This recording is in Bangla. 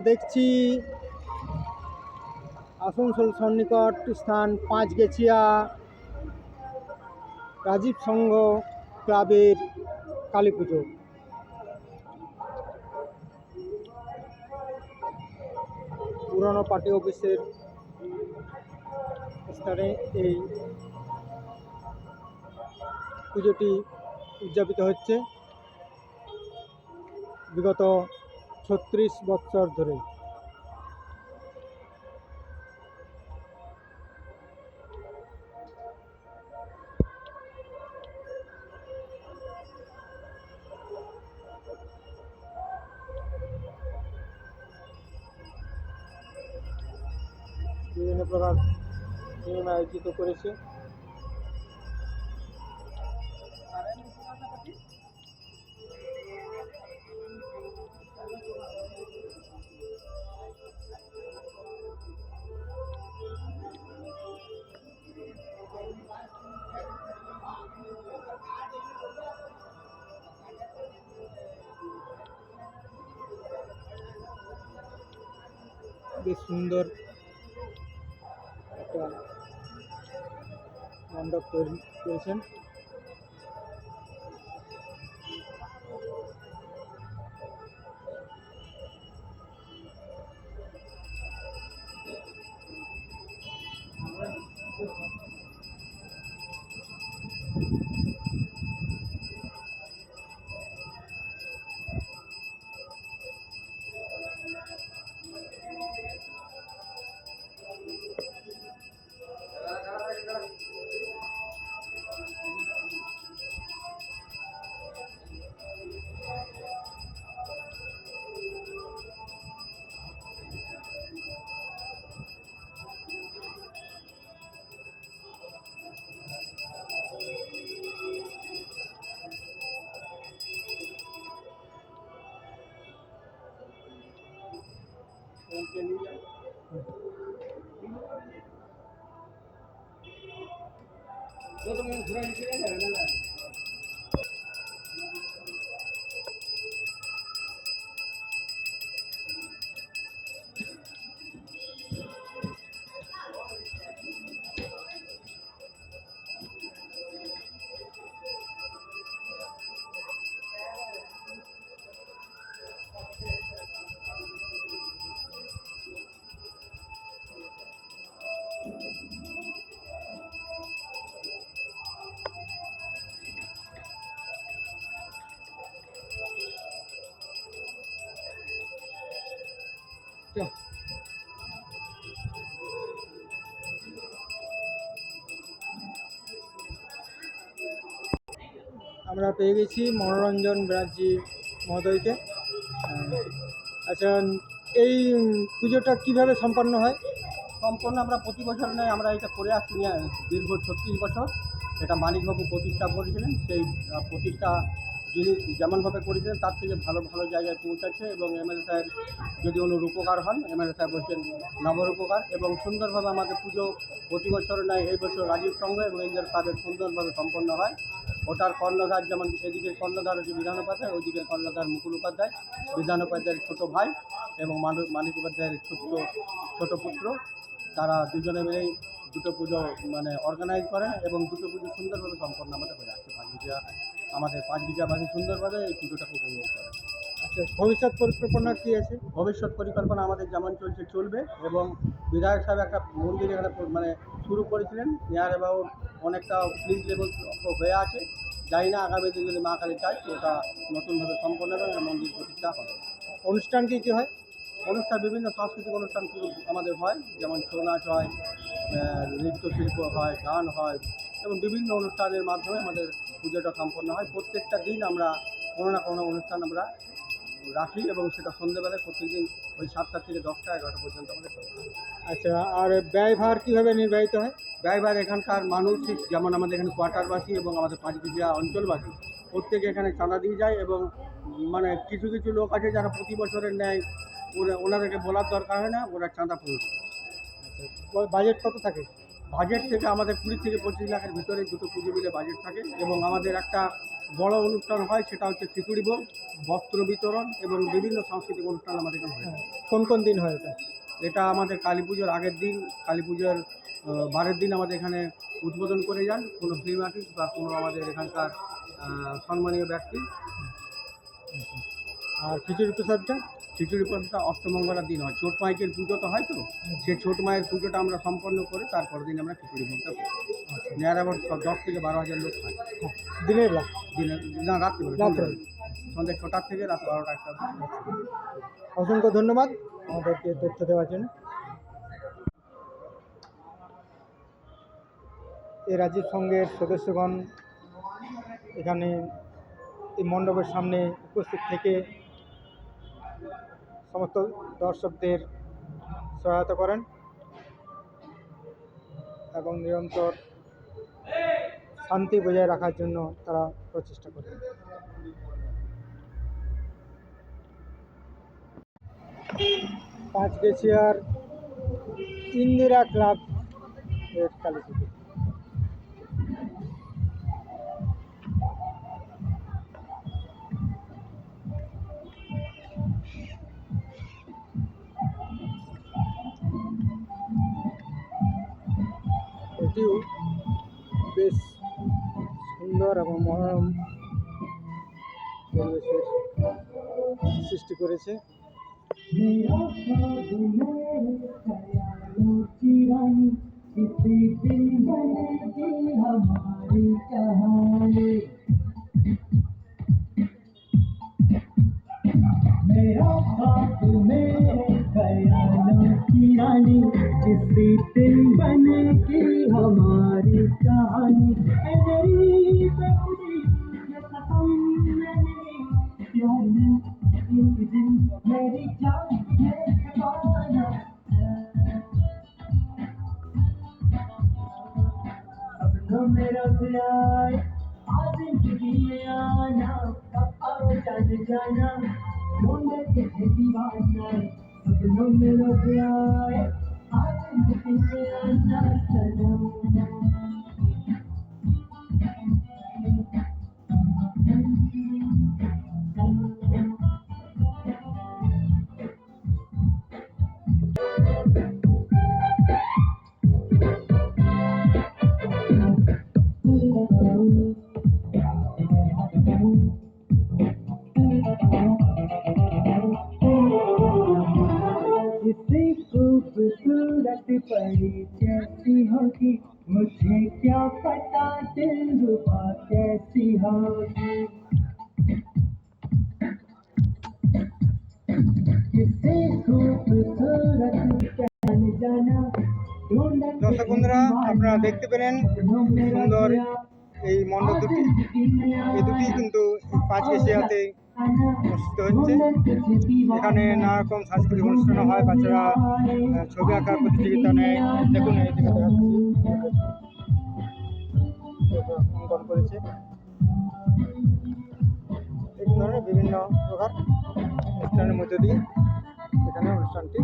দেখছি আসানসোল সন্নিকট স্থান পাঁচগেছিয়া রাজীব সংঘ ক্লাবের কালী পুজো। পুরনো পার্টি অফিসের স্থানে এই পুজোটি উদযাপিত হচ্ছে বিগত 36 বছর ধরে। বিভিন্ন প্রকার নিয়ম আয়োজিত করেছে। বেশ সুন্দর একটা মণ্ডপ তৈরি করেছেন। আমরা পেয়ে গেছি মনোরঞ্জন ব্যানার্জি মহোদয়কে। আচ্ছা, এই পুজোটা কিভাবে সম্পন্ন হয়? সম্পূর্ণ আমরা প্রতি বছর নয়, আমরা এটা করে আসছি দীর্ঘ 36 বছর। এটা মানিকবাবু প্রতিষ্ঠা করেছিলেন। সেই প্রতিষ্ঠা যিনি যেমনভাবে করেছিলেন তার থেকে ভালো ভালো জায়গায় পৌঁছাচ্ছে এবং এমএলএ সাহেব যদি অনুরূপকার হন, এমএলএ সাহেব হচ্ছেন নবরূপকার এবং সুন্দরভাবে আমাদের পুজো প্রতি বছর নয় এই বছর রাজীব সংঘ এবং ইন্দ্র সাহেবের সুন্দরভাবে সম্পন্ন হয়। ওটার কর্ণধার যেমন এদিকের কর্ণধার হচ্ছে বিধান উপাধ্যায়, ওইদিকের কর্ণধার মুকুল উপাধ্যায়, বিধান উপাধ্যায়ের ছোটো ভাই এবং মানিক উপাধ্যায়ের ছোটো পুত্র। তারা দুজনে মিলেই দুটো পুজো অর্গানাইজ করেন এবং দুটো পুজো সুন্দরভাবে সম্পন্ন আমাদের হয়ে আসছে। আমাদের পাঁচবিঘাবাসী সুন্দরভাবে এই পুজোটাকে উপভোগ করে। আচ্ছা, ভবিষ্যৎ পরিকল্পনা কী আছে? ভবিষ্যৎ পরিকল্পনা আমাদের যেমন চলবে এবং বিধায়ক সাহেব একটা মন্দির এখানে শুরু করেছিলেন, নিয়ার অ্যাবাউট অনেকটা প্লিজ লেভেল হয়ে আছে। জানি না আগামী দিন যদি মা কালী চাই তো ওটা নতুনভাবে সম্পন্ন হবে এবং মন্দির প্রতিষ্ঠা হবে। অনুষ্ঠান কী হয়? অনুষ্ঠান বিভিন্ন সাংস্কৃতিক অনুষ্ঠান আমাদের হয়, যেমন ছৌ নাচ হয়, নৃত্যশিল্প হয়, গান হয় এবং বিভিন্ন অনুষ্ঠানের মাধ্যমে আমাদের পুজোটা সম্পন্ন হয়। প্রত্যেকটা দিন আমরা কোনো না কোনো অনুষ্ঠান আমরা রাখি এবং সেটা সন্ধ্যেবেলায় প্রত্যেকদিন ওই 7টা থেকে 10টা 11টা পর্যন্ত আমাদের চলবে। আচ্ছা, আর ব্যয়ভার কীভাবে নির্বাহিত হয়? ব্যয়ভার এখানকার মানুষ, যেমন আমাদের এখানে কোয়ার্টারবাসী এবং আমাদের পাঁচবিঘা অঞ্চলবাসী প্রত্যেকে এখানে চাঁদা দিয়ে যায় এবং কিছু কিছু লোক আছে যারা প্রতি বছরের ন্যায় ওনাদেরকে বলার দরকার হয় না, ওরা চাঁদা পৌঁছে। বাজেট কত থাকে? বাজেট থেকে আমাদের 20 থেকে 25 লাখের ভিতরে দুটো পুজো মিলে বাজেট থাকে এবং আমাদের একটা বড় অনুষ্ঠান হয় সেটা হচ্ছে খিচুড়ি ভোগ, বস্ত্র বিতরণ এবং বিভিন্ন সাংস্কৃতিক অনুষ্ঠান আমাদের এখানে হয়। হ্যাঁ, কোন কোন দিন হয় এটা? এটা আমাদের কালী পুজোর আগের দিন, কালী পুজোর বারের দিন আমাদের এখানে উদ্বোধন করে যান কোনো ফিল্ম আর্টিস্ট বা কোনো আমাদের এখানকার সম্মানীয় ব্যক্তি। আর খিচুড়ি প্রসাদটা? খিচুড়ি প্রসাদটা অষ্টমঙ্গলার দিন হয়, ছোট মাইকের পুজো তো হয় তো, সেই ছোট মায়ের পুজোটা আমরা সম্পন্ন করে তারপরের দিন আমরা খিচুড়ি ভোগটা করি। নেয়ার আবার 10 থেকে 12,000 লোক হয় দিনের বেলা? দিনে, না রাত্রিবেলা, রাত্রে? সন্ধ্যে 6টা থেকে রাত 12টা 1টা। অসংখ্য ধন্যবাদ আমাদেরকে তথ্য দেওয়ার জন্য। এই রাজীব সংঘের সদস্যগণ এখানে এই মণ্ডপের সামনে উপস্থিত থেকে সমস্ত দর্শকদের সহায়তা করেন এবং নিরন্তর শান্তি বজায় রাখার জন্য তারা প্রচেষ্টা করেন। পাঁচগেছিয়ার ইন্দিরা ক্লাব এর কালী পুজো। এটিও বেশ সুন্দর এবং মনোরম পরিবেশের সৃষ্টি করেছে। किसी दिन बने की हमारी कहानी मेरी बेखुदी ये कसम मेरी प्यारी एक दिन मेरी जान ये दीवाना सपनों में रब आए आज जिंदगी में आना आओ जान जाना ढूंढे किसी दीवाना सपनों में रब आए आज जिंदगी में आना सनम इतनी खूबसूरत परी कैसी होगी मुझे क्या पता दिलरुबा कैसी होगी इतनी खूबसूरत जान जाना দর্শক বন্ধুরা, আপনারা দেখতে পেলেন সুন্দর এই মণ্ডপ দুটি। এই দুটি কিন্তু পাঁচগেছিয়াতে অনুষ্ঠিত হচ্ছে। এখানে নানা রকম সাংস্কৃতিক অনুষ্ঠান হয়, বাচ্চারা ছবি আঁকার প্রতিযোগিতা নেয়। দেখুন এইদিকে দেখাচ্ছি অঙ্কন করেছে। এই ধরনের বিভিন্ন প্রকার অনুষ্ঠানের মধ্যে দিয়ে এখানে অনুষ্ঠানটি